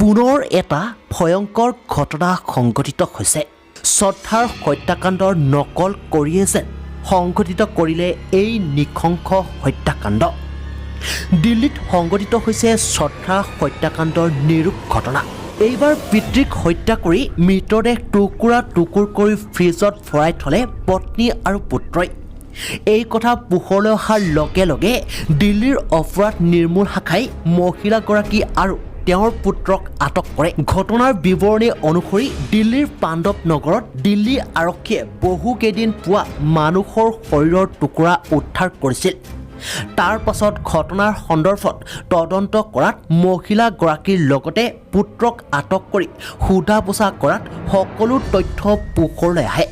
পুনৰ এটা ভয়ংকৰ ঘটনা সংঘটিত হৈছে শ্ৰদ্ধাৰ হত্যাকাণ্ডৰ নকল কৰিয়ে যেন সংঘটিত কৰিলে এই নৃশংস হত্যাকাণ্ড দিল্লীত সংঘটিত হৈছে শ্ৰদ্ধা হত্যাকাণ্ডৰ নিৰূপ ঘটনা এইবাৰ পিতৃক হত্যা কৰি মৃতদেহ টুকুৰা টুকুৰ কৰি ফ্ৰিজত ভৰাই থলে পত্নী আৰু পুত্ৰই এই কথা পোহৰলৈ অহাৰ লগে লগে দিল্লীৰ অপৰাধ নিৰ্মূল শাখাই মহিলাগৰাকী আৰু তেওঁৰ পুত্ৰক আটক কৰে ঘটনাৰ বিৱৰণী অনুসৰি দিল্লীৰ পাণ্ডৱ নগৰত দিল্লী আৰক্ষীয়ে বহুকেইদিন পুৱা মানুহৰ শৰীৰৰ টুকুৰা উদ্ধাৰ কৰিছিল তাৰ পাছত ঘটনাৰ সন্দৰ্ভত তদন্ত কৰাত মহিলাগৰাকীৰ লগতে পুত্ৰক আটক কৰি সোধা পোছা কৰাত সকলো তথ্য পোহৰলৈ আহে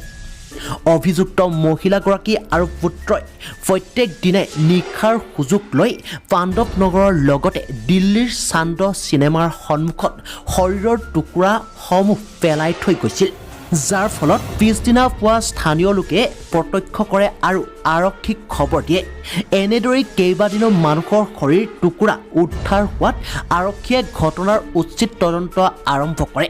অভিযুক্ত মহিলাগৰাকী আৰু পুত্ৰই প্ৰত্যেক দিনাই নিশাৰ সুযোগ লৈ পাণ্ডৱ নগৰৰ লগতে দিল্লীৰ চান্দ চিনেমাৰ সন্মুখত শৰীৰৰ টুকুৰাসমূহ পেলাই থৈ গৈছিল যাৰ ফলত পিছদিনা পুৱা স্থানীয় লোকে প্ৰত্যক্ষ কৰে আৰু আৰক্ষীক খবৰ দিয়ে এনেদৰে কেইবাদিনো মানুহৰ শৰীৰ টুকুৰা উদ্ধাৰ হোৱাত আৰক্ষীয়ে ঘটনাৰ উচিত তদন্ত আৰম্ভ কৰে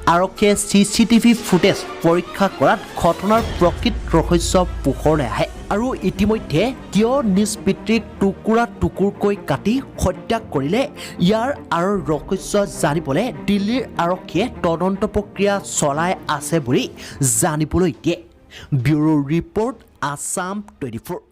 আৰক্ষীয়ে চিচিটিভি ফুটেজ পৰীক্ষা কৰাত ঘটনাৰ প্ৰকৃত ৰহস্য পোহৰলৈ আহে আৰু ইতিমধ্যে কিয় নিজ পিতৃক টুকুৰা টুকুৰকৈ কাটি হত্যা কৰিলে ইয়াৰ আৰু ৰহস্য জানিবলৈ দিল্লীৰ আৰক্ষীয়ে তদন্ত প্ৰক্ৰিয়া চলাই আছে বুলি জানিবলৈ দিয়ে ব্যুৰো ৰিপৰ্ট আছাম 24